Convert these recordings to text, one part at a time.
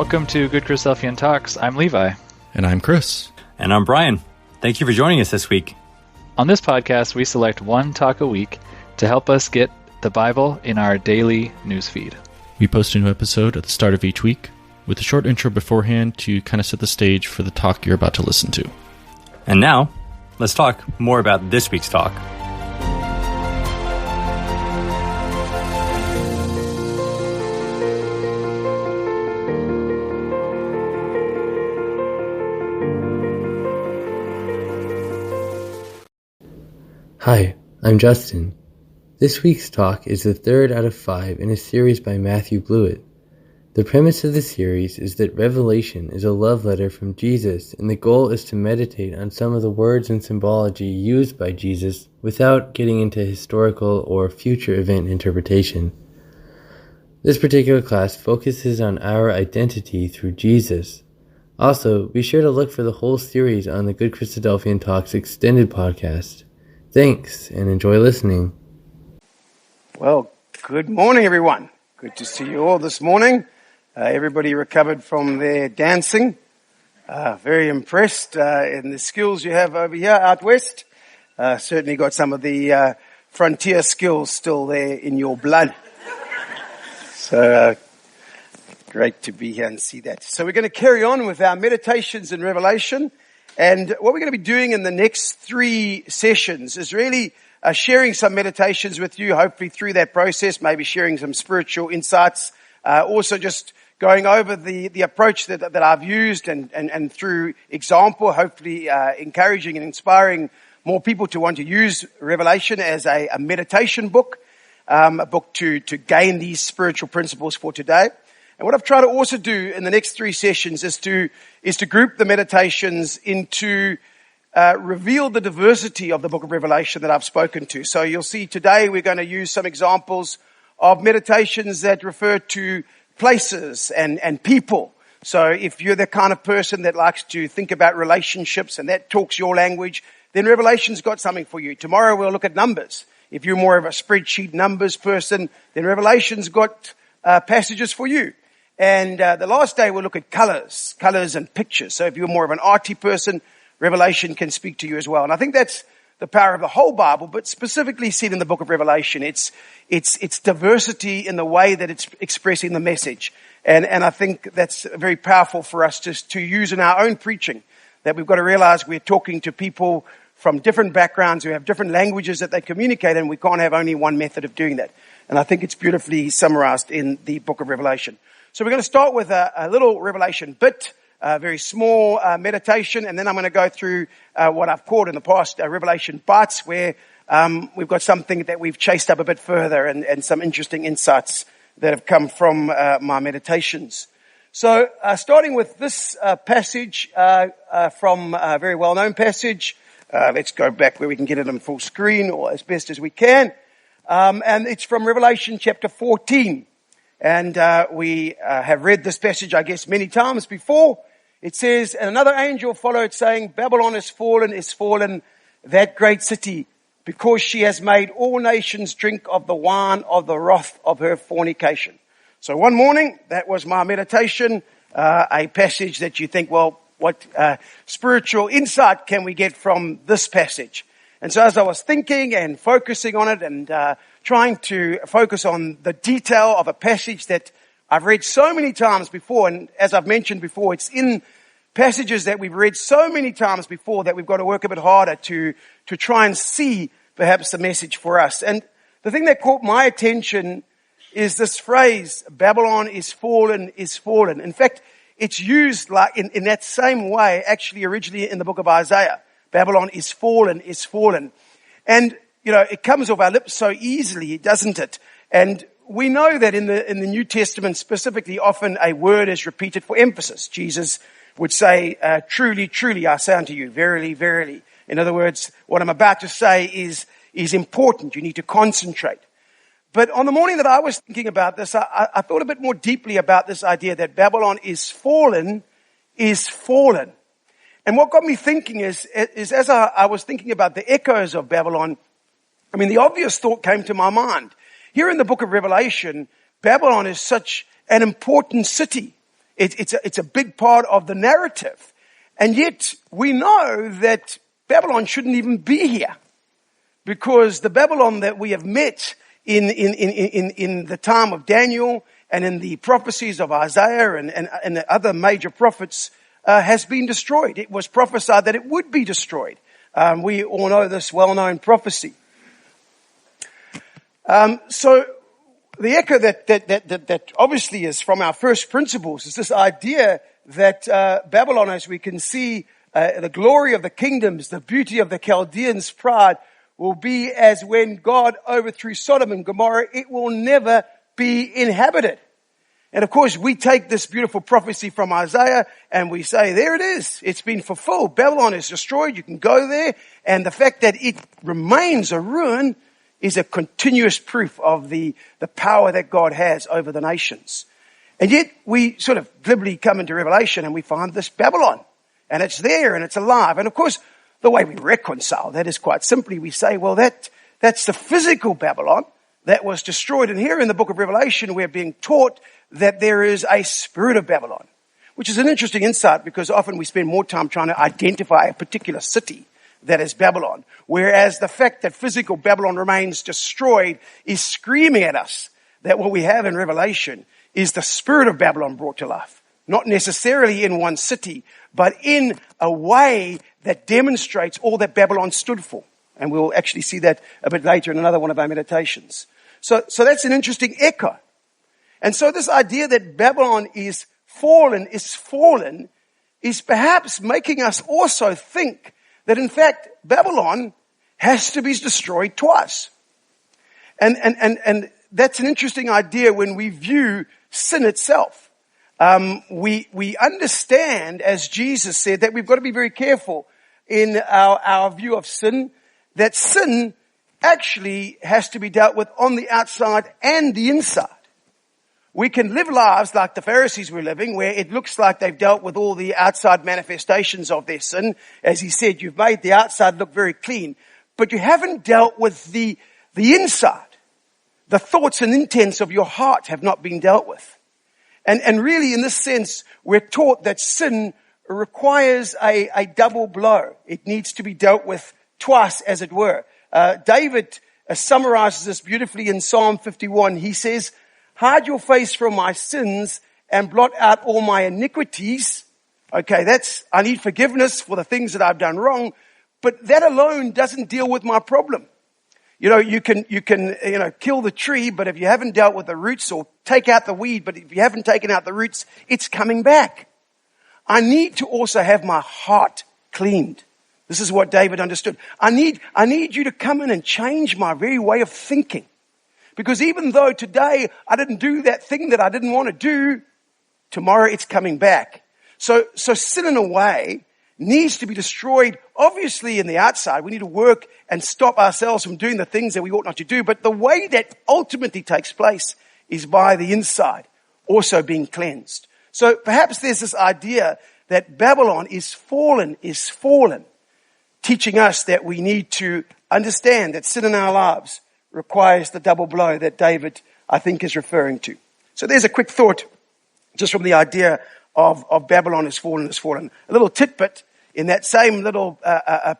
Welcome to GoodChristadelphianTalks. I'm Levi. And I'm Chris. And I'm Brian. Thank you for joining us this week. On this podcast, we select one talk a week to help us get the Bible in our daily newsfeed. We post a new episode at the start of each week with a short intro beforehand to kind of set the stage for the talk you're about to listen to. And now, let's talk more about this week's talk. Hi, I'm Justin. This week's talk is the third out of 5 in a series by Matthew Blewett. The premise of the series is that Revelation is a love letter from Jesus, and the goal is to meditate on some of the words and symbology used by Jesus without getting into historical or future event interpretation. This particular class focuses on our identity through Jesus. Also, be sure to look for the whole series on the Good Christadelphian Talks extended podcast. Thanks, and enjoy listening. Well, good morning, everyone. Good to see you all this morning. Everybody recovered from their dancing. Very impressed in the skills you have over here out west. Certainly got some of the frontier skills still there in your blood. So great to be here and see that. So we're going to carry on with our meditations in Revelation. And what we're going to be doing in the next 3 sessions is really sharing some meditations with you, hopefully through that process, maybe sharing some spiritual insights, also just going over the approach that I've used and through example, hopefully encouraging and inspiring more people to want to use Revelation as a meditation book, a book to gain these spiritual principles for today. And what I've tried to also do in the next 3 sessions is to group the meditations into reveal the diversity of the book of Revelation that I've spoken to. So you'll see today we're going to use some examples of meditations that refer to places and people. So if you're the kind of person that likes to think about relationships and that talks your language, then Revelation's got something for you. Tomorrow we'll look at numbers. If you're more of a spreadsheet numbers person, then Revelation's got passages for you. And the last day we'll look at colors and pictures. So if you're more of an arty person, Revelation can speak to you as well. And I think that's the power of the whole Bible, but specifically seen in the book of Revelation. It's diversity in the way that it's expressing the message. And I think that's very powerful for us to use in our own preaching, that we've got to realize we're talking to people from different backgrounds who have different languages that they communicate, and we can't have only one method of doing that. And I think it's beautifully summarized in the book of Revelation. So we're going to start with a little Revelation bit, a very small meditation, and then I'm going to go through what I've called in the past Revelation bites, where we've got something that we've chased up a bit further and some interesting insights that have come from my meditations. So starting with this passage from a very well-known passage, let's go back where we can get it on full screen or as best as we can, and it's from Revelation chapter 14. And we have read this passage, I guess, many times before. It says, and another angel followed, saying, Babylon is fallen, that great city, because she has made all nations drink of the wine of the wrath of her fornication. So one morning, that was my meditation, a passage that you think, well, what spiritual insight can we get from this passage? And so as I was thinking and focusing on it and trying to focus on the detail of a passage that I've read so many times before, and as I've mentioned before, it's in passages that we've read so many times before that we've got to work a bit harder to try and see perhaps the message for us. And the thing that caught my attention is this phrase, Babylon is fallen, is fallen. In fact, it's used like in that same way actually originally in the book of Isaiah. Babylon is fallen, is fallen. And, you know, it comes off our lips so easily, doesn't it? And we know that in the New Testament specifically, often a word is repeated for emphasis. Jesus would say, truly, truly, I say unto you, verily, verily. In other words, what I'm about to say is important. You need to concentrate. But on the morning that I was thinking about this, I thought a bit more deeply about this idea that Babylon is fallen, is fallen. And what got me thinking is as I was thinking about the echoes of Babylon, I mean, the obvious thought came to my mind. Here in the book of Revelation, Babylon is such an important city. It's a big part of the narrative. And yet we know that Babylon shouldn't even be here, because the Babylon that we have met in the time of Daniel and in the prophecies of Isaiah and the other major prophets has been destroyed. It was prophesied that it would be destroyed. We all know this well-known prophecy. So the echo that obviously is from our first principles is this idea that Babylon, as we can see, the glory of the kingdoms, the beauty of the Chaldeans' pride, will be as when God overthrew Sodom and Gomorrah. It will never be inhabited. And of course, we take this beautiful prophecy from Isaiah and we say, there it is. It's been fulfilled. Babylon is destroyed. You can go there. And the fact that it remains a ruin is a continuous proof of the power that God has over the nations. And yet we sort of glibly come into Revelation and we find this Babylon. And it's there and it's alive. And of course, the way we reconcile that is quite simply, we say, well, that's the physical Babylon that was destroyed. And here in the book of Revelation, we're being taught that there is a spirit of Babylon, which is an interesting insight, because often we spend more time trying to identify a particular city that is Babylon, whereas the fact that physical Babylon remains destroyed is screaming at us that what we have in Revelation is the spirit of Babylon brought to life, not necessarily in one city, but in a way that demonstrates all that Babylon stood for. And we'll actually see that a bit later in another one of our meditations. So that's an interesting echo. And so this idea that Babylon is fallen is perhaps making us also think that in fact Babylon has to be destroyed twice. And that's an interesting idea when we view sin itself. We understand, as Jesus said, that we've got to be very careful in our view of sin, that sin actually has to be dealt with on the outside and the inside. We can live lives like the Pharisees were living, where it looks like they've dealt with all the outside manifestations of their sin. As he said, you've made the outside look very clean, but you haven't dealt with the inside. The thoughts and intents of your heart have not been dealt with. And really, in this sense, we're taught that sin requires a double blow. It needs to be dealt with twice, as it were. David summarizes this beautifully in Psalm 51. He says, hide your face from my sins and blot out all my iniquities. Okay, I need forgiveness for the things that I've done wrong, but that alone doesn't deal with my problem. You can kill the tree, but if you haven't dealt with the roots, or take out the weed, but if you haven't taken out the roots, it's coming back. I need to also have my heart cleaned. This is what David understood. I need you to come in and change my very way of thinking. Because even though today I didn't do that thing that I didn't want to do, tomorrow it's coming back. So sin in a way needs to be destroyed, obviously in the outside. We need to work and stop ourselves from doing the things that we ought not to do. But the way that ultimately takes place is by the inside also being cleansed. So perhaps there's this idea that Babylon is fallen, teaching us that we need to understand that sin in our lives requires the double blow that David, I think, is referring to. So there's a quick thought just from the idea of Babylon is fallen. A little tidbit in that same little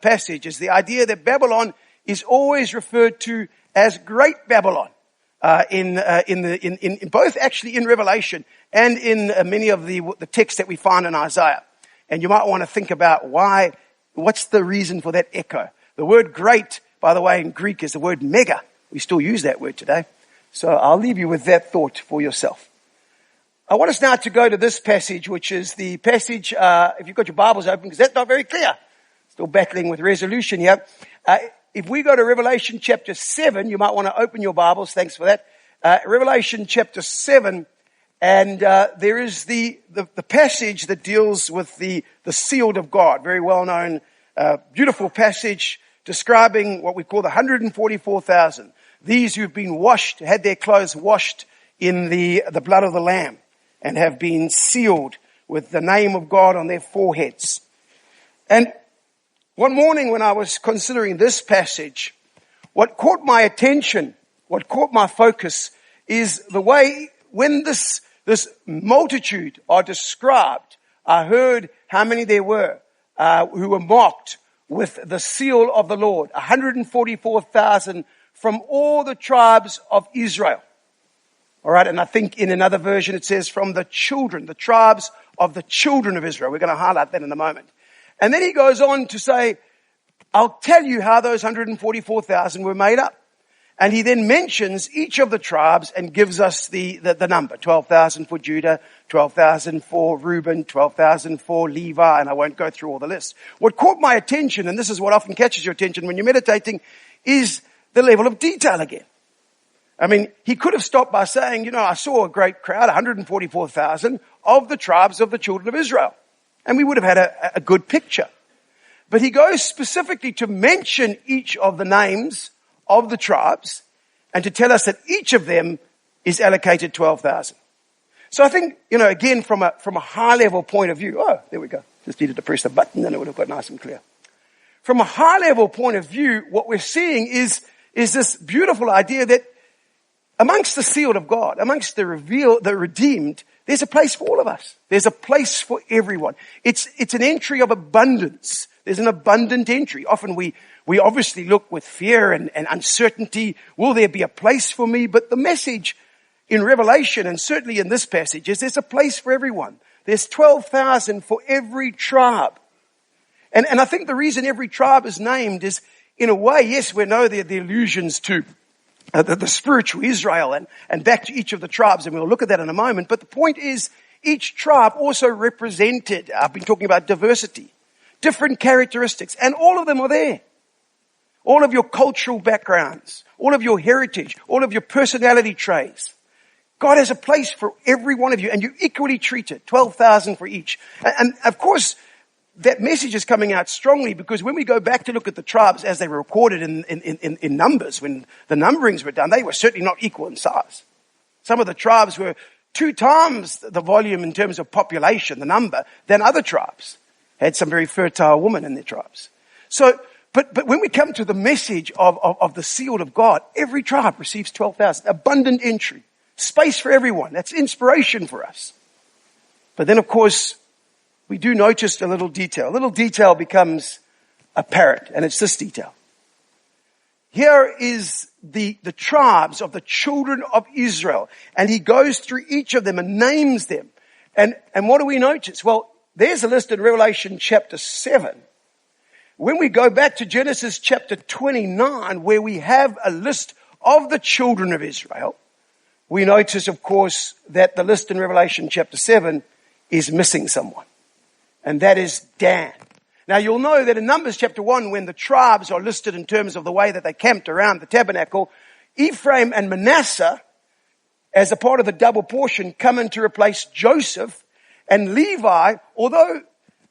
passage is the idea that Babylon is always referred to as Great Babylon in both actually in Revelation and in many of the texts that we find in Isaiah. And you might want to think about what's the reason for that echo. The word great, by the way, in Greek is the word mega. We still use that word today. So I'll leave you with that thought for yourself. I want us now to go to this passage, which is the passage, if you've got your Bibles open, because that's not very clear. Still battling with resolution here. If we go to Revelation chapter 7, you might want to open your Bibles. Thanks for that. Revelation chapter 7, and there is the passage that deals with the sealed of God. Very well known, beautiful passage describing what we call the 144,000. These who've been washed, had their clothes washed in the blood of the Lamb, and have been sealed with the name of God on their foreheads. And one morning when I was considering this passage, what caught my attention, what caught my focus, is the way when this This multitude are described. I heard how many there were who were marked with the seal of the Lord. 144,000 from all the tribes of Israel. All right, and I think in another version it says from the tribes of the children of Israel. We're going to highlight that in a moment. And then he goes on to say, I'll tell you how those 144,000 were made up. And he then mentions each of the tribes and gives us the number. 12,000 for Judah, 12,000 for Reuben, 12,000 for Levi, and I won't go through all the list. What caught my attention, and this is what often catches your attention when you're meditating, is the level of detail again. I mean, he could have stopped by saying, I saw a great crowd, 144,000 of the tribes of the children of Israel. And we would have had a good picture. But he goes specifically to mention each of the names of the tribes and to tell us that each of them is allocated 12,000. So I think, again, from a high level point of view, there we go. Just needed to press the button and it would have got nice and clear. From a high level point of view, what we're seeing is this beautiful idea that amongst the sealed of God, amongst the redeemed, there's a place for all of us. There's a place for everyone. It's an entry of abundance. There's an abundant entry. Often we obviously look with fear and uncertainty. Will there be a place for me? But the message in Revelation, and certainly in this passage, is there's a place for everyone. There's 12,000 for every tribe. And I think the reason every tribe is named is, in a way, yes, we know the allusions to the spiritual Israel and back to each of the tribes, and we'll look at that in a moment. But the point is, each tribe also represented, I've been talking about diversity, different characteristics, and all of them are there. All of your cultural backgrounds, all of your heritage, all of your personality traits. God has a place for every one of you, and you're equally treated, 12,000 for each. And of course, that message is coming out strongly because when we go back to look at the tribes as they were recorded in numbers, when the numberings were done, they were certainly not equal in size. Some of the tribes were 2 times the volume in terms of population, the number, than other tribes. Had some very fertile women in their tribes. So, but when we come to the message of the sealed of God, every tribe receives 12,000. Abundant entry. Space for everyone. That's inspiration for us. But then, of course, we do notice a little detail. A little detail becomes apparent, and it's this detail. Here is the tribes of the children of Israel, and he goes through each of them and names them. And what do we notice? Well, there's a list in Revelation chapter 7. When we go back to Genesis chapter 29, where we have a list of the children of Israel, we notice, of course, that the list in Revelation chapter 7 is missing someone. And that is Dan. Now you'll know that in Numbers chapter 1, when the tribes are listed in terms of the way that they camped around the tabernacle, Ephraim and Manasseh, as a part of the double portion, come in to replace Joseph. And Levi, although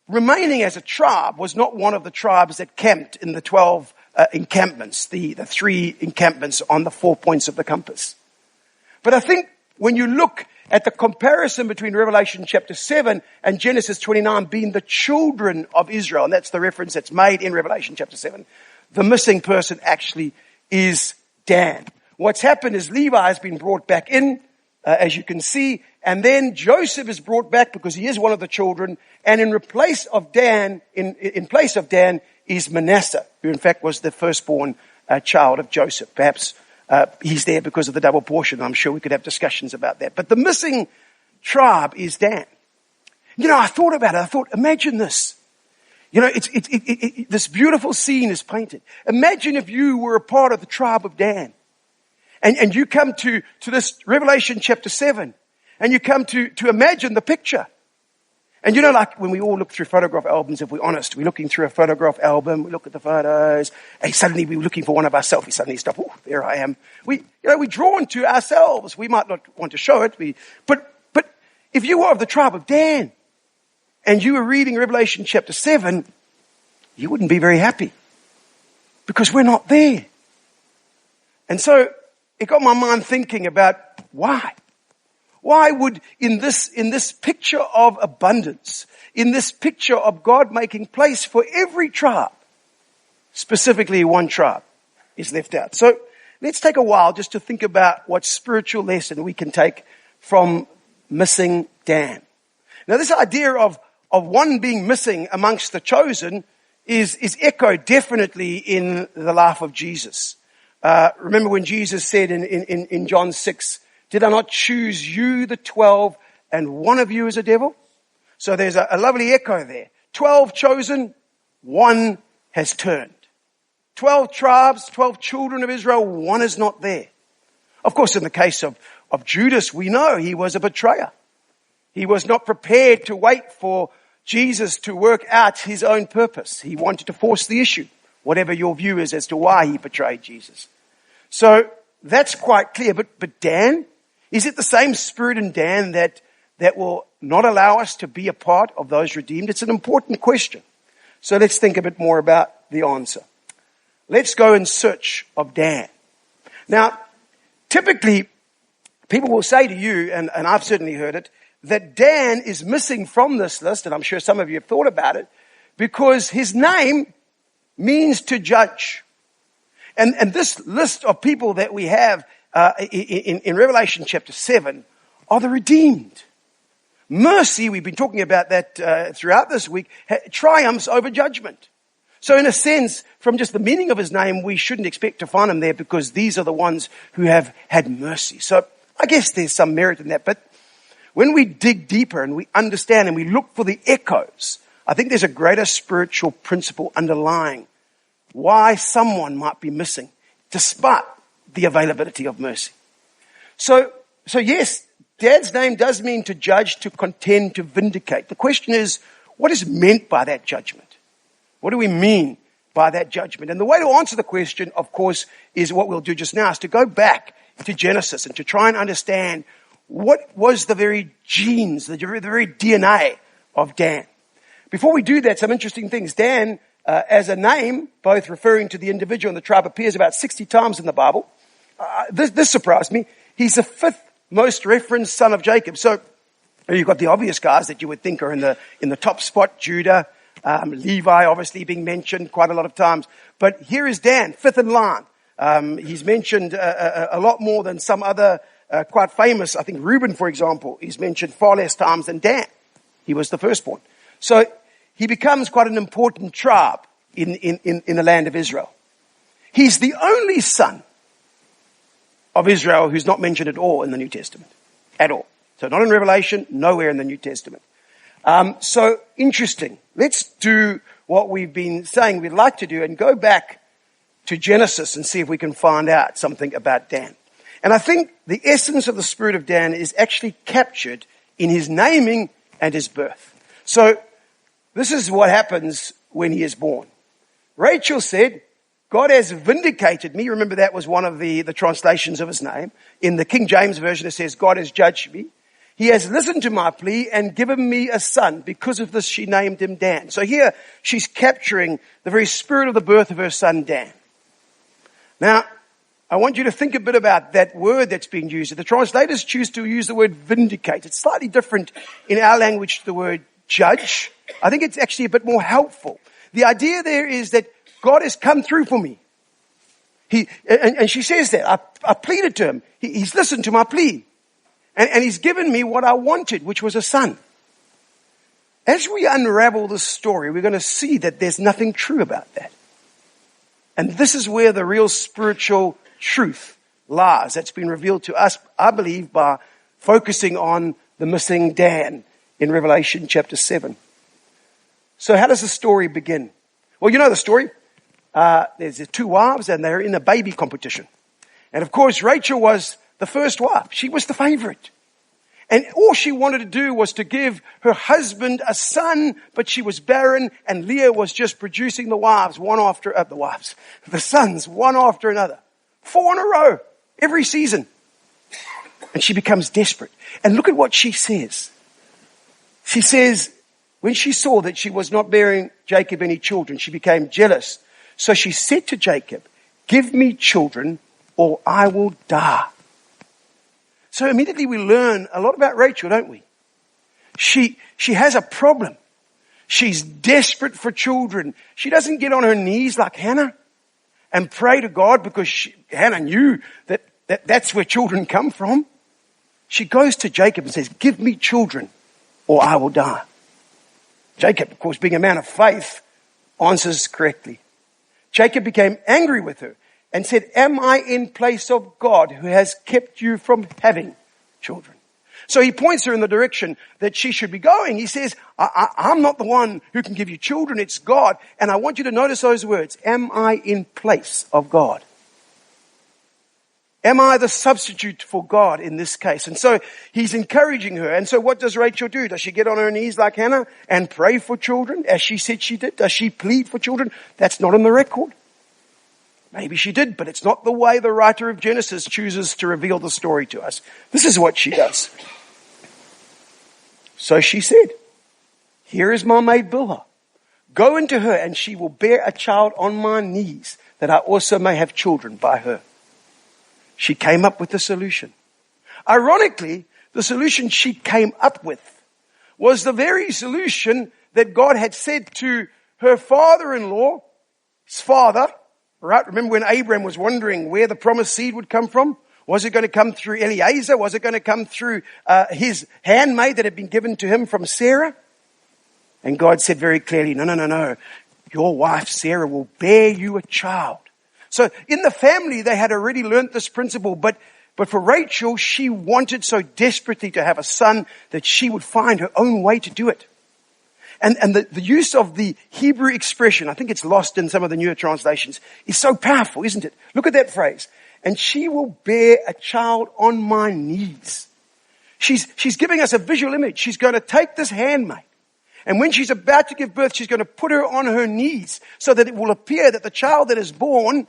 remaining as a tribe, was not one of the tribes that camped in the 12 encampments, the 3 encampments on the 4 points of the compass. But I think when you look at the comparison between Revelation chapter 7 and Genesis 29 being the children of Israel, and that's the reference that's made in Revelation chapter 7, the missing person actually is Dan. What's happened is Levi has been brought back in, as you can see, and then Joseph is brought back because he is one of the children, and in place of Dan is Manasseh, who in fact was the firstborn child of Joseph. Perhaps he's there because of the double portion. I'm sure we could have discussions about that. But the missing tribe is Dan. I thought about it. I thought, imagine this. This beautiful scene is painted. Imagine if you were a part of the tribe of Dan. And you come to this Revelation chapter 7. And you come to imagine the picture. And like when we all look through photograph albums, if we're honest, we're looking through a photograph album, we look at the photos, and suddenly we're looking for one of our selfies, suddenly stop, oh, there I am. We're drawn to ourselves. We might not want to show it, but if you were of the tribe of Dan, and you were reading Revelation chapter 7, you wouldn't be very happy. Because we're not there. And so, it got my mind thinking about why. Why would in this picture of abundance, in this picture of God making place for every tribe, specifically one tribe is left out? So let's take a while just to think about what spiritual lesson we can take from missing Dan. Now, this idea of one being missing amongst the chosen is echoed definitely in the life of Jesus. Remember when Jesus said in John 6, "Did I not choose you, the 12, and one of you is a devil?" So there's a lovely echo there. 12 chosen, one has turned. 12 tribes, 12 children of Israel, one is not there. Of course, in the case of Judas, we know he was a betrayer. He was not prepared to wait for Jesus to work out his own purpose. He wanted to force the issue, whatever your view is as to why he betrayed Jesus. So that's quite clear. But Dan, is it the same spirit in Dan that will not allow us to be a part of those redeemed? It's an important question. So let's think a bit more about the answer. Let's go in search of Dan. Now, typically, people will say to you, and I've certainly heard it, that Dan is missing from this list, and I'm sure some of you have thought about it, because his name means to judge. And this list of people that we have in Revelation chapter 7 are the redeemed. Mercy, we've been talking about that throughout this week, triumphs over judgment. So in a sense, from just the meaning of his name, we shouldn't expect to find him there because these are the ones who have had mercy. So I guess there's some merit in that. But when we dig deeper and we understand and we look for the echoes, I think there's a greater spiritual principle underlying why someone might be missing despite the availability of mercy. So yes, Dad's name does mean to judge, to contend, to vindicate. The question is, what is meant by that judgment? What do we mean by that judgment? And the way to answer the question, of course, is what we'll do just now, is to go back to Genesis and to try and understand what was the very genes, the very DNA of Dan. Before we do that, some interesting things. Dan, as a name, both referring to the individual and the tribe, appears about 60 times in the Bible. This surprised me. He's the fifth most referenced son of Jacob. So you've got the obvious guys that you would think are in the top spot, Judah, Levi obviously being mentioned quite a lot of times. But here is Dan, fifth in line. He's mentioned a lot more than some other quite famous. I think Reuben, for example, is mentioned far less times than Dan. He was the firstborn. So he becomes quite an important tribe in the land of Israel. He's the only son of Israel who's not mentioned at all in the New Testament. At all. So not in Revelation, nowhere in the New Testament. So interesting. Let's do what we've been saying we'd like to do and go back to Genesis and see if we can find out something about Dan. And I think the essence of the spirit of Dan is actually captured in his naming and his birth. So this is what happens when he is born. Rachel said, "God has vindicated me." Remember, that was one of the translations of his name. In the King James Version, it says, "God has judged me. He has listened to my plea and given me a son. Because of this, she named him Dan." So here, she's capturing the very spirit of the birth of her son, Dan. Now, I want you to think a bit about that word that's being used. The translators choose to use the word vindicate. It's slightly different in our language to the word judge. I think it's actually a bit more helpful. The idea there is that God has come through for me. And she says that. I pleaded to him. He's listened to my plea. And he's given me what I wanted, which was a son. As we unravel this story, we're going to see that there's nothing true about that. And this is where the real spiritual truth lies. That's been revealed to us, I believe, by focusing on the missing Dan in Revelation chapter 7. So how does the story begin? Well, you know the story. There's two wives and they're in a baby competition. And of course, Rachel was the first wife. She was the favorite. And all she wanted to do was to give her husband a son, but she was barren, and Leah was just producing the sons, one after another. 4 in a row, every season. And she becomes desperate. And look at what she says. She says, when she saw that she was not bearing Jacob any children, she became jealous. So she said to Jacob, "Give me children or I will die." So immediately we learn a lot about Rachel, don't we? She has a problem. She's desperate for children. She doesn't get on her knees like Hannah and pray to God because Hannah knew that's where children come from. she goes to Jacob and says, give me children or I will die. Jacob, of course, being a man of faith, answers correctly. Jacob became angry with her and said, am I in place of God who has kept you from having children? So he points her in the direction that she should be going. He says, I'm not the one who can give you children, it's God. And I want you to notice those words. Am I in place of God? Am I the substitute for God in this case? And so he's encouraging her. And so what does Rachel do? Does she get on her knees like Hannah and pray for children as she said she did? Does she plead for children? That's not in the record. Maybe she did, but it's not the way the writer of Genesis chooses to reveal the story to us. This is what she does. So she said, here is my maid Bilhah. Go into her and she will bear a child on my knees that I also may have children by her. She came up with the solution. Ironically, the solution she came up with was the very solution that God had said to her father-in-law, his father, right? Remember when Abraham was wondering where the promised seed would come from? Was it going to come through Eliezer? Was it going to come through his handmaid that had been given to him from Sarah? And God said very clearly, no. Your wife Sarah will bear you a child. So in the family, they had already learnt this principle, but for Rachel, she wanted so desperately to have a son that she would find her own way to do it. And the use of the Hebrew expression, I think it's lost in some of the newer translations, is so powerful, isn't it? Look at that phrase. And she will bear a child on my knees. She's giving us a visual image. She's going to take this handmaid. And when she's about to give birth, she's going to put her on her knees so that it will appear that the child that is born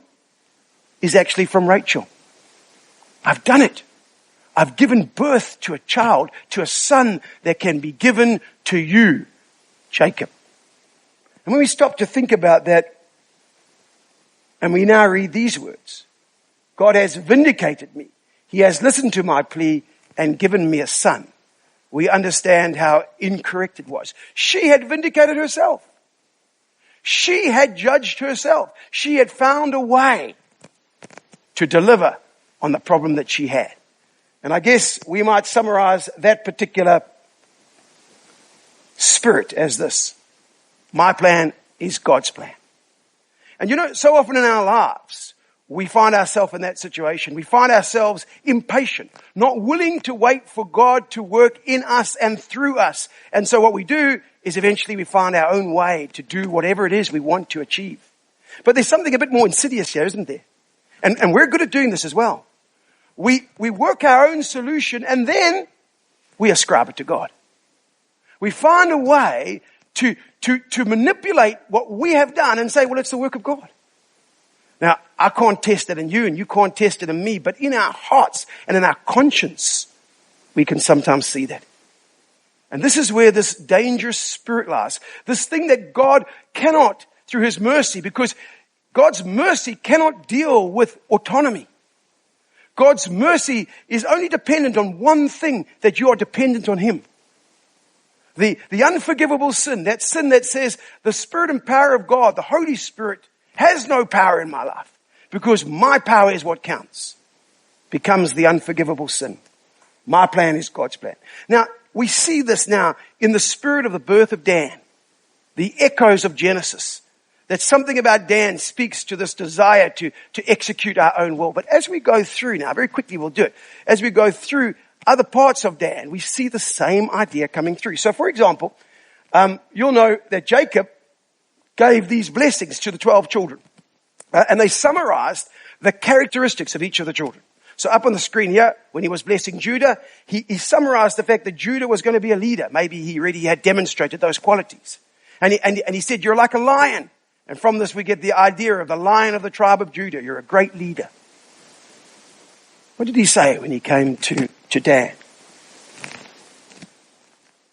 is actually from Rachel. I've done it. I've given birth to a child, to a son that can be given to you, Jacob. And when we stop to think about that, and we now read these words, God has vindicated me. He has listened to my plea and given me a son. We understand how incorrect it was. She had vindicated herself. She had judged herself. She had found a way to deliver on the problem that she had. And I guess we might summarize that particular spirit as this. My plan is God's plan. And you know, so often in our lives, we find ourselves in that situation. We find ourselves impatient, not willing to wait for God to work in us and through us. And so what we do is eventually we find our own way to do whatever it is we want to achieve. But there's something a bit more insidious here, isn't there? And we're good at doing this as well. We work our own solution and then we ascribe it to God. We find a way to manipulate what we have done and say, well, it's the work of God. Now, I can't test it in you and you can't test it in me, but in our hearts and in our conscience, we can sometimes see that. And this is where this dangerous spirit lies. This thing that God cannot, through His mercy, because God's mercy cannot deal with autonomy. God's mercy is only dependent on one thing, that you are dependent on Him. The unforgivable sin that says the Spirit and power of God, the Holy Spirit, has no power in my life because my power is what counts, becomes the unforgivable sin. My plan is God's plan. Now, we see this now in the spirit of the birth of Dan, the echoes of Genesis, that something about Dan speaks to this desire to execute our own will. But as we go through now, very quickly we'll do it, as we go through other parts of Dan, we see the same idea coming through. So for example, you'll know that Jacob gave these blessings to the 12 children. And they summarized the characteristics of each of the children. So up on the screen here, when he was blessing Judah, he summarized the fact that Judah was going to be a leader. Maybe he already had demonstrated those qualities. And he said, you're like a lion. And from this we get the idea of the lion of the tribe of Judah. You're a great leader. What did he say when he came to Dan?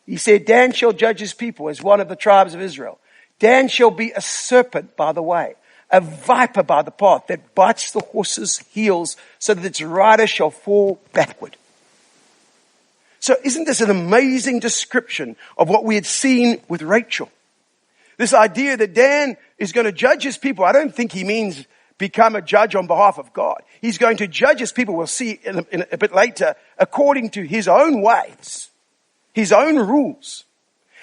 He said, Dan shall judge his people as one of the tribes of Israel. Dan shall be a serpent by the way, a viper by the path that bites the horse's heels so that its rider shall fall backward. So isn't this an amazing description of what we had seen with Rachel? This idea that Dan is going to judge his people. I don't think he means become a judge on behalf of God. He's going to judge his people, we'll see in a bit later, according to his own ways, his own rules.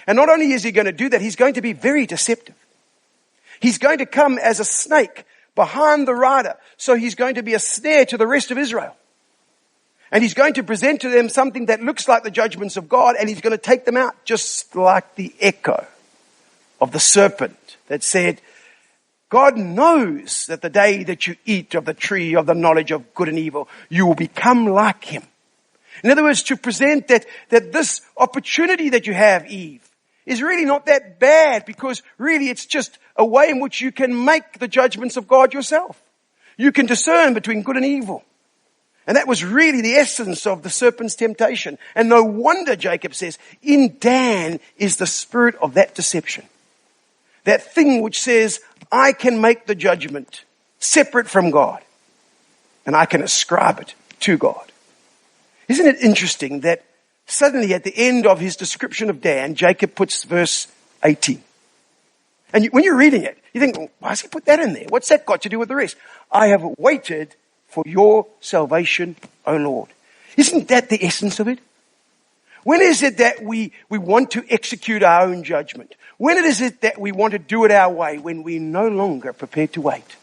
And not only is he going to do that, he's going to be very deceptive. He's going to come as a snake behind the rider. So he's going to be a snare to the rest of Israel. And he's going to present to them something that looks like the judgments of God, and he's going to take them out just like the echo of the serpent that said, God knows that the day that you eat of the tree of the knowledge of good and evil, you will become like him. In other words, to present that this opportunity that you have, Eve, is really not that bad, because really it's just a way in which you can make the judgments of God yourself. You can discern between good and evil. And that was really the essence of the serpent's temptation. And no wonder, Jacob says, in Dan is the spirit of that deception. That thing which says, I can make the judgment separate from God, and I can ascribe it to God. Isn't it interesting that suddenly at the end of his description of Dan, Jacob puts verse 18. And when you're reading it, you think, well, why has he put that in there? What's that got to do with the rest? I have waited for your salvation, O Lord. Isn't that the essence of it? When is it that we want to execute our own judgment? When is it that we want to do it our way? When we're no longer prepared to wait.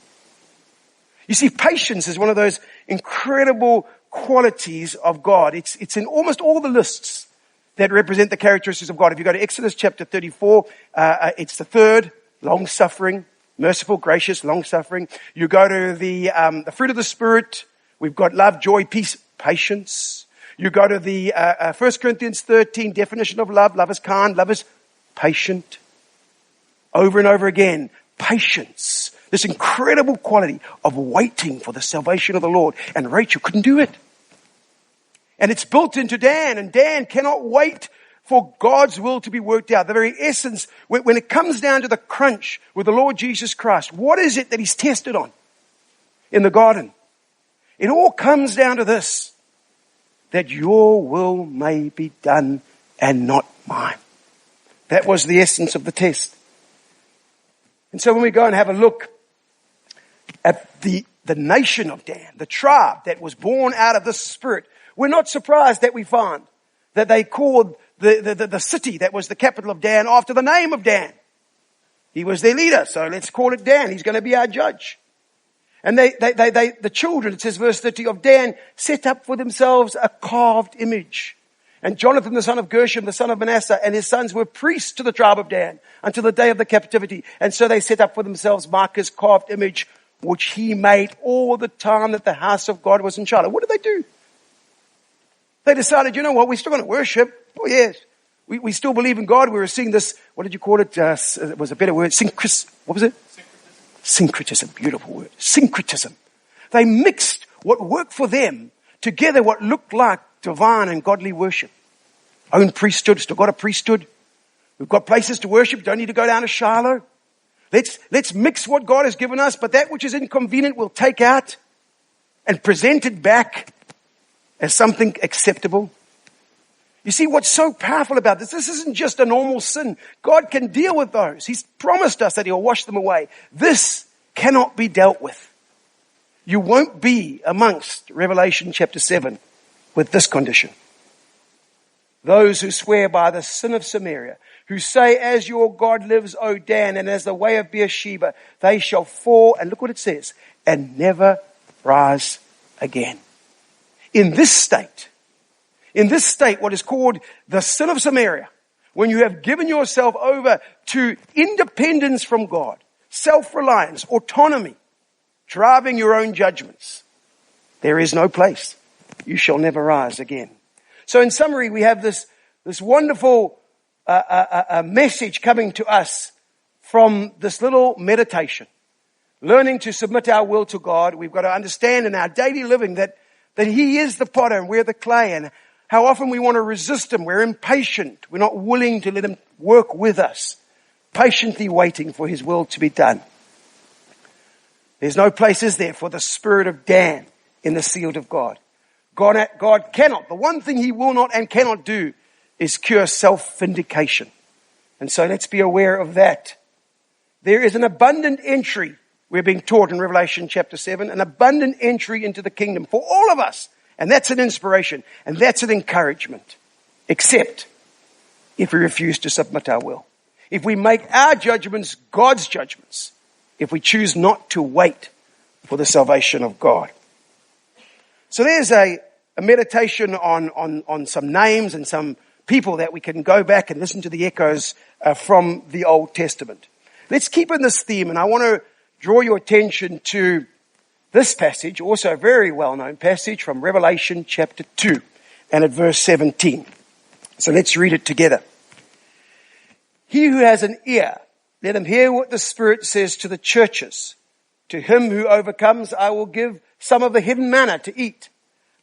You see, patience is one of those incredible qualities of God. It's in almost all the lists that represent the characteristics of God. If you go to Exodus chapter 34, it's the third, long-suffering, merciful, gracious, long-suffering. You go to the fruit of the Spirit. We've got love, joy, peace, patience. You go to the 1 Corinthians 13 definition of love. Love is kind. Love is patient. Over and over again, patience. This incredible quality of waiting for the salvation of the Lord. And Rachel couldn't do it. And it's built into Dan. And Dan cannot wait for God's will to be worked out. The very essence, when it comes down to the crunch with the Lord Jesus Christ, what is it that he's tested on in the garden? It all comes down to this, that your will may be done and not mine. That was the essence of the test. And so when we go and have a look at the nation of Dan, the tribe that was born out of this spirit, we're not surprised that we find that they called the city that was the capital of Dan after the name of Dan. He was their leader, so let's call it Dan. He's going to be our judge. And the children, it says verse 30 of Dan, set up for themselves a carved image. And Jonathan, the son of Gershom, the son of Manasseh, and his sons were priests to the tribe of Dan until the day of the captivity. And so they set up for themselves Micah's carved image, which he made all the time that the house of God was in Shiloh. What did they do? They decided, you know what, we're still going to worship. Oh yes, we still believe in God. We were seeing this, what did you call it? It was a better word. What was it? Syncretism. Beautiful word. Syncretism. They mixed what worked for them together, what looked like divine and godly worship. Own priesthood, still got a priesthood. We've got places to worship, don't need to go down to Shiloh. Let's mix what God has given us, but that which is inconvenient we'll take out and present it back as something acceptable. You see, what's so powerful about this isn't just a normal sin. God can deal with those. He's promised us that he'll wash them away. This cannot be dealt with. You won't be amongst Revelation chapter 7 with this condition. Those who swear by the sin of Samaria, who say, as your God lives, O Dan, and as the way of Beersheba, they shall fall, and look what it says, and never rise again. In this state, what is called the sin of Samaria, when you have given yourself over to independence from God, self-reliance, autonomy, driving your own judgments, there is no place. You shall never rise again. So in summary, we have this wonderful message coming to us from this little meditation. Learning to submit our will to God. We've got to understand in our daily living that he is the potter and we're the clay, and how often we want to resist him. We're impatient. We're not willing to let him work with us, patiently waiting for his will to be done. There's no place, is there, for the spirit of Dan in the sealed of God. God cannot, the one thing he will not and cannot do is cure self-vindication. And so let's be aware of that. There is an abundant entry we're being taught in Revelation chapter 7, an abundant entry into the kingdom for all of us. And that's an inspiration, and that's an encouragement. Except if we refuse to submit our will. If we make our judgments God's judgments. If we choose not to wait for the salvation of God. So there's a meditation on some names and some people that we can go back and listen to the echoes from the Old Testament. Let's keep in this theme, and I want to draw your attention to this passage, also a very well-known passage from Revelation chapter 2 and at verse 17. So let's read it together. He who has an ear, let him hear what the Spirit says to the churches. To him who overcomes, I will give some of the hidden manna to eat.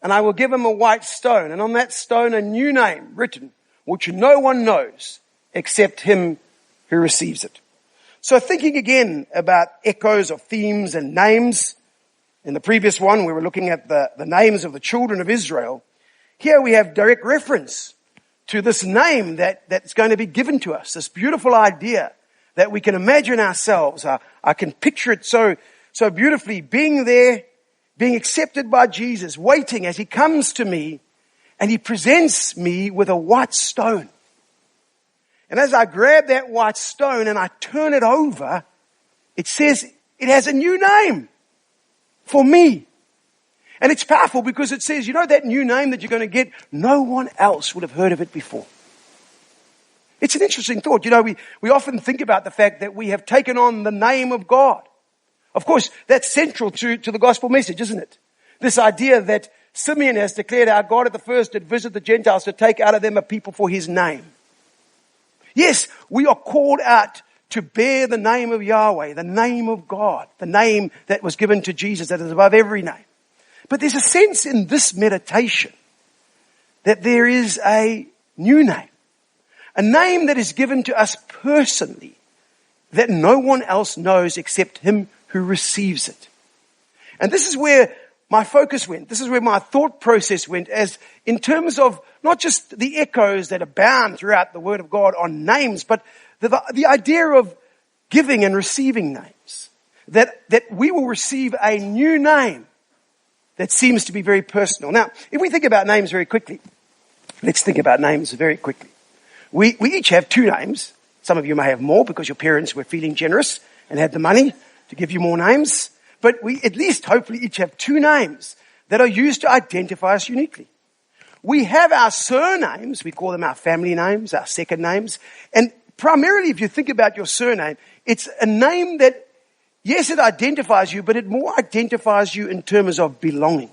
And I will give him a white stone, and on that stone a new name written, which no one knows except him who receives it. So thinking again about echoes of themes and names. In the previous one, we were looking at the names of the children of Israel. Here we have direct reference to this name that's going to be given to us, this beautiful idea that we can imagine ourselves. I can picture it so beautifully, being there, being accepted by Jesus, waiting as he comes to me and he presents me with a white stone. And as I grab that white stone and I turn it over, it says it has a new name for me. And it's powerful because it says, you know, that new name that you're going to get, no one else would have heard of it before. It's an interesting thought. You know, we often think about the fact that we have taken on the name of God. Of course, that's central to the gospel message, isn't it? This idea that Simeon has declared our God at the first did visit the Gentiles to take out of them a people for his name. Yes, we are called out to bear the name of Yahweh, the name of God, the name that was given to Jesus that is above every name. But there's a sense in this meditation that there is a new name. A name that is given to us personally that no one else knows except him who receives it. And this is where my focus went. This is where my thought process went, as in terms of not just the echoes that abound throughout the Word of God on names, but the idea of giving and receiving names. That we will receive a new name that seems to be very personal. Now, if we think about names very quickly, let's think about names very quickly. We each have two names. Some of you may have more because your parents were feeling generous and had the money to give you more names. But we at least hopefully each have two names that are used to identify us uniquely. We have our surnames. We call them our family names, our second names. And primarily, if you think about your surname, it's a name that, yes, it identifies you, but it more identifies you in terms of belonging.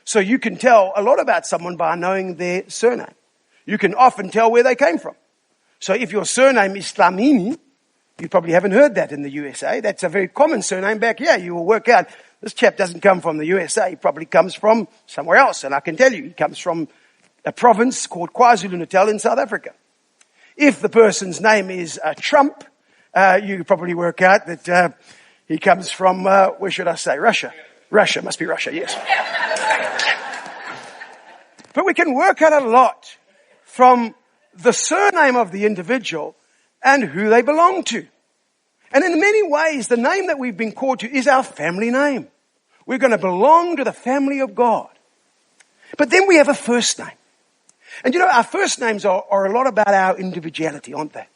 So you can tell a lot about someone by knowing their surname. You can often tell where they came from. So if your surname is Slamini, you probably haven't heard that in the USA. That's a very common surname back here. You will work out this chap doesn't come from the USA. He probably comes from somewhere else. And I can tell you, he comes from a province called KwaZulu-Natal in South Africa. If the person's name is Trump, you probably work out that he comes from, where should I say, Russia. Russia, must be Russia, yes. But we can work out a lot from the surname of the individual and who they belong to. And in many ways, the name that we've been called to is our family name. We're going to belong to the family of God. But then we have a first name. And you know, our first names are a lot about our individuality, aren't they?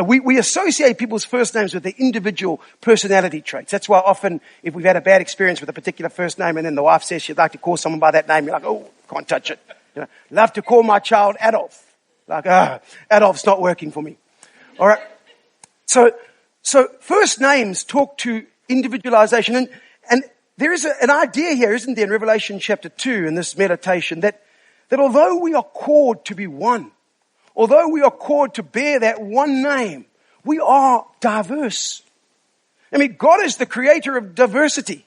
We associate people's first names with their individual personality traits. That's why often, if we've had a bad experience with a particular first name and then the wife says she'd like to call someone by that name, you're like, oh, can't touch it. You know, love to call my child Adolf. Like, Adolf's not working for me. All right. So first names talk to individualization. And there is an idea here, isn't there, in Revelation chapter 2 in this meditation that although we are called to be one, although we are called to bear that one name, we are diverse. I mean, God is the creator of diversity.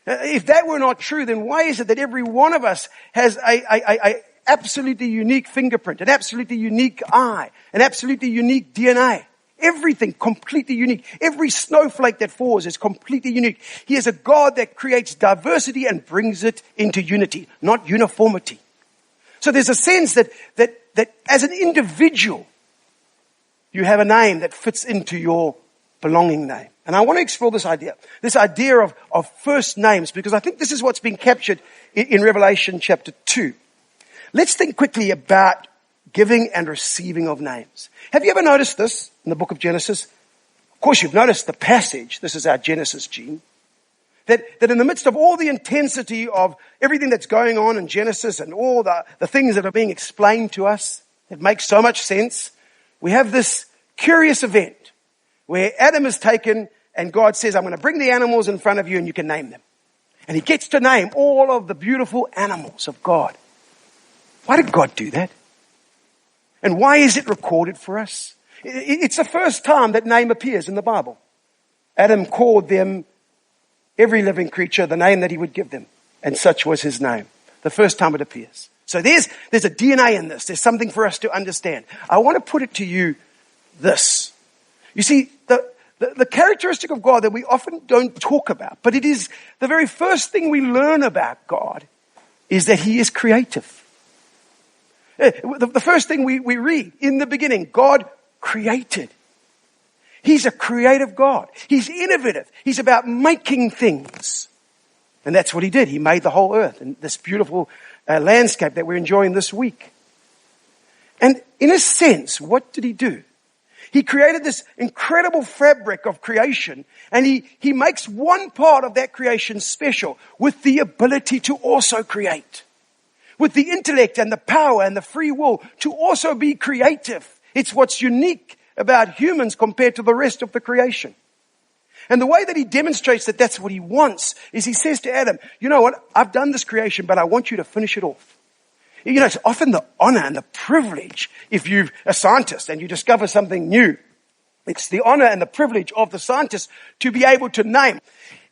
If that were not true, then why is it that every one of us has a absolutely unique fingerprint, an absolutely unique eye, an absolutely unique DNA? Everything completely unique. Every snowflake that falls is completely unique. He is a God that creates diversity and brings it into unity, not uniformity. So there's a sense that as an individual, you have a name that fits into your belonging name. And I want to explore this idea of first names, because I think this is what's been captured in Revelation chapter 2. Let's think quickly about giving and receiving of names. Have you ever noticed this in the book of Genesis? Of course, you've noticed the passage. This is our Genesis gene. That in the midst of all the intensity of everything that's going on in Genesis and all the things that are being explained to us, that makes so much sense, we have this curious event where Adam is taken and God says, I'm going to bring the animals in front of you and you can name them. And he gets to name all of the beautiful animals of God. Why did God do that? And why is it recorded for us? It's the first time that name appears in the Bible. Adam called them, every living creature, the name that he would give them. And such was his name. The first time it appears. So there's a DNA in this. There's something for us to understand. I want to put it to you this. You see, the characteristic of God that we often don't talk about, but it is the very first thing we learn about God, is that he is creative. The first thing we read, in the beginning, God created. He's a creative God. He's innovative. He's about making things. And that's what he did. He made the whole earth and this beautiful landscape that we're enjoying this week. And in a sense, what did he do? He created this incredible fabric of creation, and he makes one part of that creation special with the ability to also create. With the intellect and the power and the free will to also be creative. It's what's unique about humans compared to the rest of the creation. And the way that he demonstrates that that's what he wants is he says to Adam, you know what, I've done this creation, but I want you to finish it off. You know, it's often the honor and the privilege if you're a scientist and you discover something new. It's the honor and the privilege of the scientist to be able to name.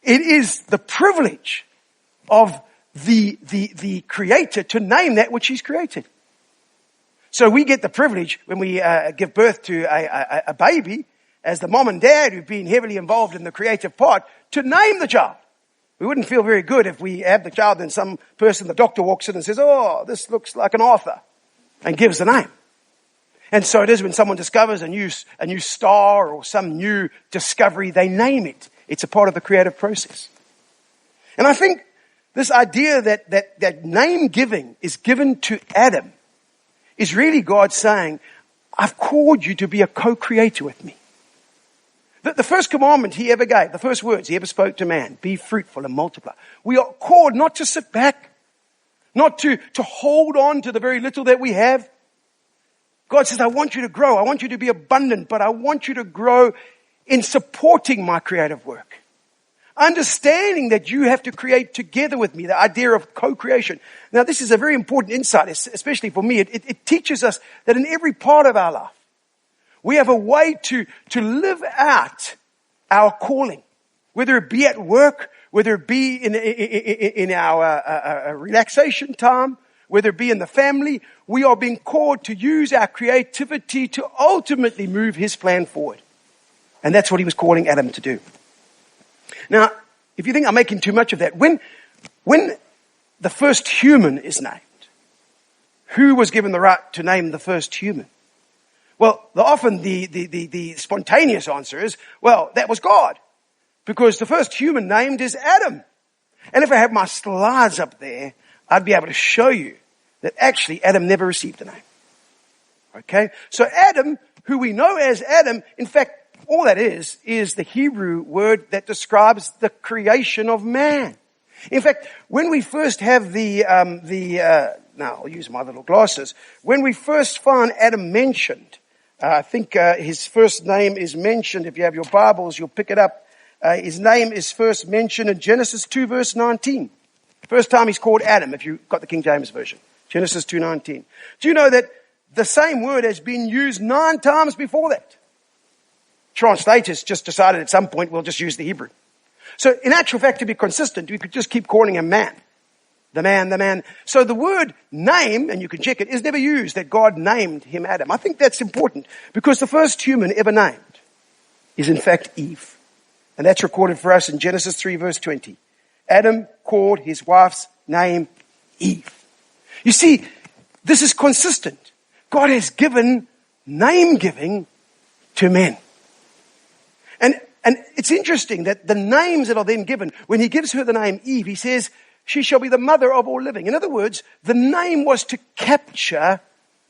It is the privilege of the creator to name that which he's created. So we get the privilege when we give birth to a baby, as the mom and dad who've been heavily involved in the creative part, to name the child. We wouldn't feel very good if we have the child and some person, the doctor, walks in and says, oh, this looks like an Arthur, and gives the name. And so it is when someone discovers a new star or some new discovery, they name it. It's a part of the creative process. And I think this idea that name giving is given to Adam is really God saying, I've called you to be a co-creator with me. The first commandment he ever gave, the first words he ever spoke to man, be fruitful and multiply. We are called not to sit back, not to hold on to the very little that we have. God says, I want you to grow. I want you to be abundant, but I want you to grow in supporting my creative work. Understanding that you have to create together with me, the idea of co-creation. Now, this is a very important insight, especially for me. It teaches us that in every part of our life, we have a way to live out our calling, whether it be at work, whether it be in our relaxation time, whether it be in the family. We are being called to use our creativity to ultimately move his plan forward. And that's what he was calling Adam to do. Now, if you think I'm making too much of that, when the first human is named, who was given the right to name the first human? Well, often the spontaneous answer is, well, that was God. Because the first human named is Adam. And if I have my slides up there, I'd be able to show you that actually Adam never received a name. Okay? So Adam, who we know as Adam, in fact, all that is the Hebrew word that describes the creation of man. In fact, when we first have now I'll use my little glasses. When we first find Adam mentioned, I think his first name is mentioned. If you have your Bibles, you'll pick it up. His name is first mentioned in Genesis 2 verse 19. First time he's called Adam, if you've got the King James Version. Genesis 2:19. Do you know that the same word has been used 9 times before that? Translators just decided at some point we'll just use the Hebrew. So in actual fact, to be consistent, we could just keep calling him man. The man. So the word name, and you can check it, is never used that God named him Adam. I think that's important because the first human ever named is in fact Eve. And that's recorded for us in Genesis 3 verse 20. Adam called his wife's name Eve. You see, this is consistent. God has given name giving to men. And And it's interesting that the names that are then given, when he gives her the name Eve, he says, she shall be the mother of all living. In other words, the name was to capture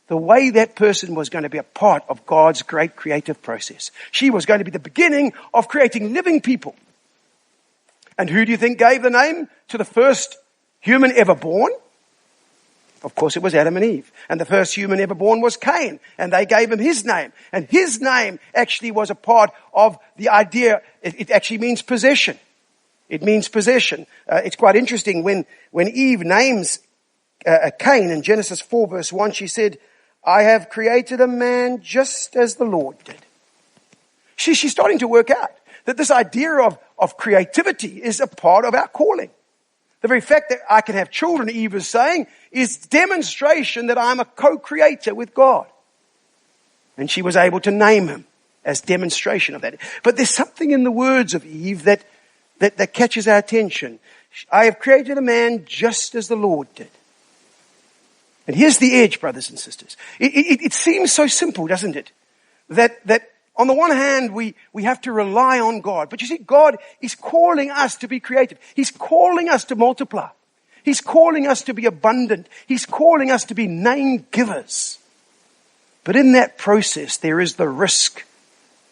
the way that person was going to be a part of God's great creative process. She was going to be the beginning of creating living people. And who do you think gave the name to the first human ever born? Of course, it was Adam and Eve. And the first human ever born was Cain. And they gave him his name. And his name actually was a part of the idea. It actually means possession. It means possession. It's quite interesting when Eve names Cain in Genesis 4 verse 1, she said, I have created a man just as the Lord did. She's starting to work out that this idea of creativity is a part of our calling. The very fact that I can have children, Eve is saying, is demonstration that I'm a co-creator with God. And she was able to name him as demonstration of that. But there's something in the words of Eve that catches our attention. I have created a man just as the Lord did. And here's the edge, brothers and sisters. It seems so simple, doesn't it? That on the one hand, we have to rely on God. But you see, God is calling us to be creative. He's calling us to multiply. He's calling us to be abundant. He's calling us to be name givers. But in that process, there is the risk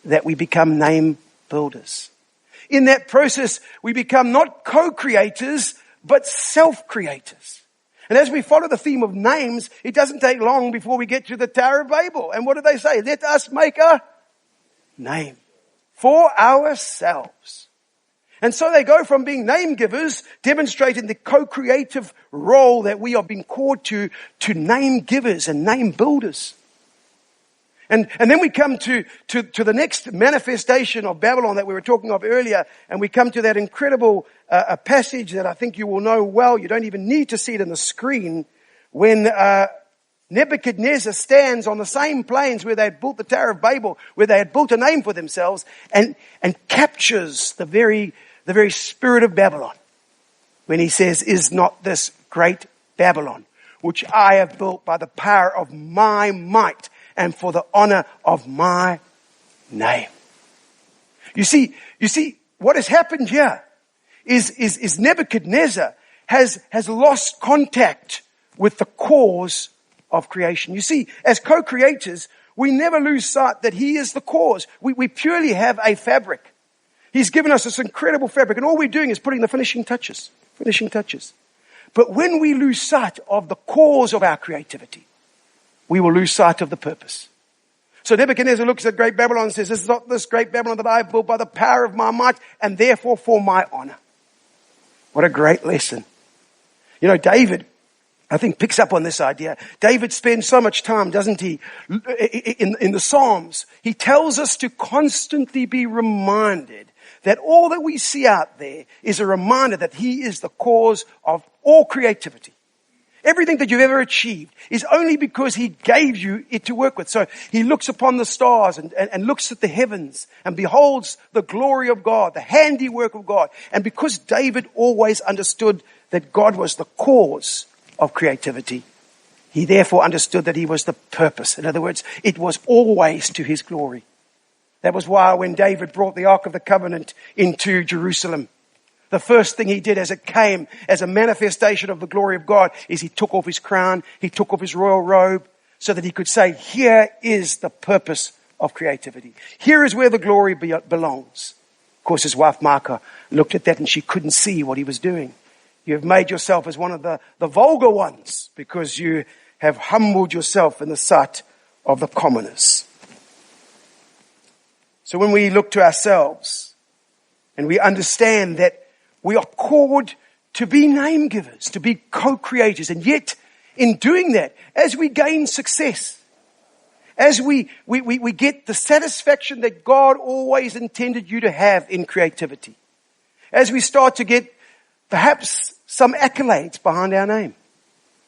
that we become name builders. In that process, we become not co-creators, but self-creators. And as we follow the theme of names, it doesn't take long before we get to the Tower of Babel. And what do they say? Let us make a name for ourselves. And so they go from being name givers, demonstrating the co-creative role that we are being called to name givers and name builders. And then we come to the next manifestation of Babylon that we were talking of earlier, and we come to that incredible a passage that I think you will know well. You don't even need to see it on the screen. When Nebuchadnezzar stands on the same plains where they had built the Tower of Babel, where they had built a name for themselves, and captures the very spirit of Babylon. When he says, is not this great Babylon, which I have built by the power of my might, and for the honor of my name. You see, what has happened here is Nebuchadnezzar has lost contact with the cause of creation. You see, as co-creators, we never lose sight that he is the cause. We purely have a fabric. He's given us this incredible fabric, and all we're doing is putting the finishing touches. But when we lose sight of the cause of our creativity, we will lose sight of the purpose. So Nebuchadnezzar looks at great Babylon and says, this is not this great Babylon that I have built by the power of my might, and therefore for my honor. What a great lesson. You know, David, I think, picks up on this idea. David spends so much time, doesn't he, in the Psalms. He tells us to constantly be reminded that all that we see out there is a reminder that he is the cause of all creativity. Everything that you've ever achieved is only because he gave you it to work with. So he looks upon the stars and looks at the heavens and beholds the glory of God, the handiwork of God. And because David always understood that God was the cause of creativity, he therefore understood that he was the purpose. In other words, it was always to his glory. That was why when David brought the Ark of the Covenant into Jerusalem, the first thing he did as it came as a manifestation of the glory of God is he took off his crown, he took off his royal robe, so that he could say, here is the purpose of creativity. Here is where the glory belongs. Of course, his wife Maacah looked at that and she couldn't see what he was doing. You have made yourself as one of the vulgar ones because you have humbled yourself in the sight of the commoners. So when we look to ourselves and we understand that we are called to be name givers, to be co-creators. And yet, in doing that, as we gain success, as we get the satisfaction that God always intended you to have in creativity, as we start to get perhaps some accolades behind our name,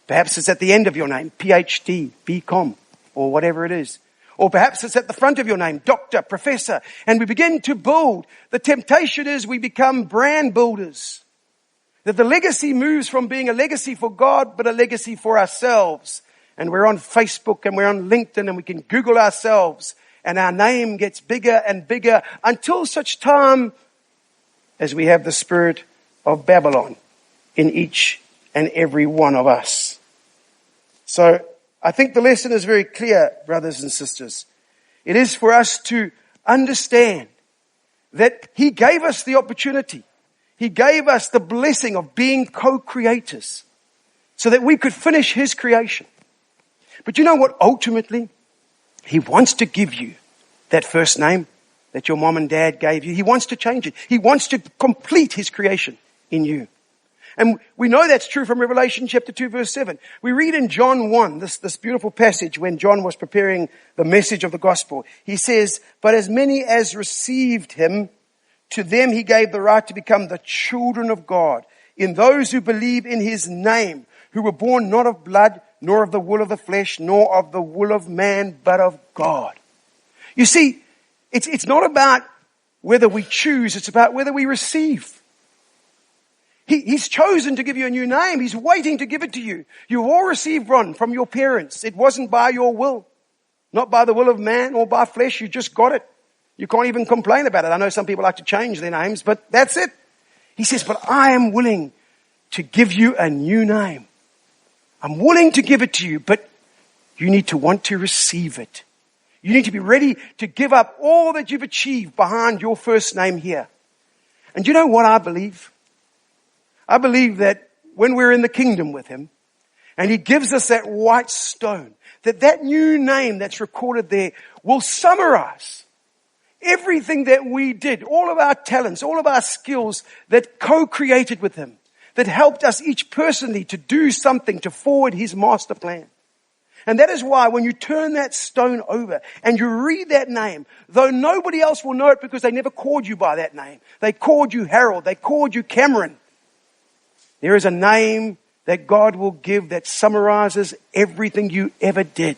perhaps it's at the end of your name, PhD, BCom, or whatever it is. Or perhaps it's at the front of your name, doctor, professor, and we begin to build. The temptation is we become brand builders. That the legacy moves from being a legacy for God, but a legacy for ourselves. And we're on Facebook and we're on LinkedIn and we can Google ourselves and our name gets bigger and bigger until such time as we have the spirit of Babylon in each and every one of us. So I think the lesson is very clear, brothers and sisters. It is for us to understand that He gave us the opportunity. He gave us the blessing of being co-creators so that we could finish His creation. But you know what? Ultimately, He wants to give you that first name that your mom and dad gave you. He wants to change it. He wants to complete His creation in you. And we know that's true from Revelation chapter 2 verse 7. We read in John 1, this beautiful passage when John was preparing the message of the gospel. He says, "But as many as received Him, to them He gave the right to become the children of God, in those who believe in His name, who were born not of blood, nor of the will of the flesh, nor of the will of man, but of God." You see, it's not about whether we choose, it's about whether we receive. He's chosen to give you a new name. He's waiting to give it to you. You've all received one from your parents. It wasn't by your will, not by the will of man or by flesh. You just got it. You can't even complain about it. I know some people like to change their names, but that's it. He says, but I am willing to give you a new name. I'm willing to give it to you, but you need to want to receive it. You need to be ready to give up all that you've achieved behind your first name here. And you know what I believe? I believe that when we're in the kingdom with Him and He gives us that white stone, that new name that's recorded there will summarize everything that we did, all of our talents, all of our skills that co-created with Him, that helped us each personally to do something to forward His master plan. And that is why when you turn that stone over and you read that name, though nobody else will know it because they never called you by that name. They called you Harold. They called you Cameron. There is a name that God will give that summarizes everything you ever did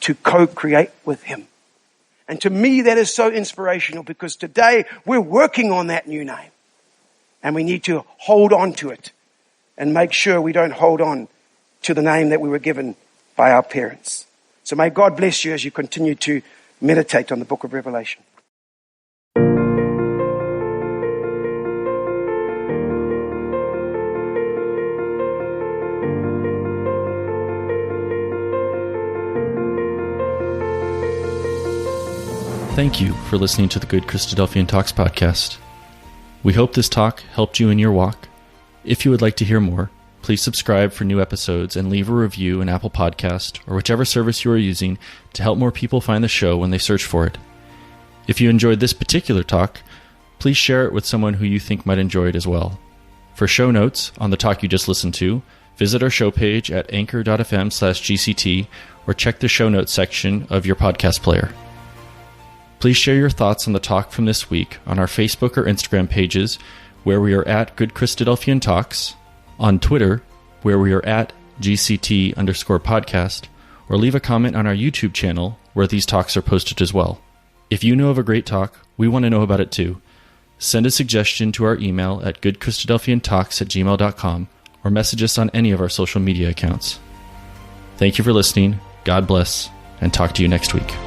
to co-create with Him. And to me, that is so inspirational because today we're working on that new name. And we need to hold on to it and make sure we don't hold on to the name that we were given by our parents. So may God bless you as you continue to meditate on the book of Revelation. Thank you for listening to the Good Christadelphian Talks podcast. We hope this talk helped you in your walk. If you would like to hear more, please subscribe for new episodes and leave a review in Apple Podcast or whichever service you are using to help more people find the show when they search for it. If you enjoyed this particular talk, please share it with someone who you think might enjoy it as well. For show notes on the talk you just listened to, visit our show page at anchor.fm/GCT or check the show notes section of your podcast player. Please share your thoughts on the talk from this week on our Facebook or Instagram pages, where we are at GoodChristadelphianTalks, on Twitter, where we are at GCT_podcast, or leave a comment on our YouTube channel, where these talks are posted as well. If you know of a great talk, we want to know about it too. Send a suggestion to our email at goodchristadelphiantalks@gmail.com, or message us on any of our social media accounts. Thank you for listening, God bless, and talk to you next week.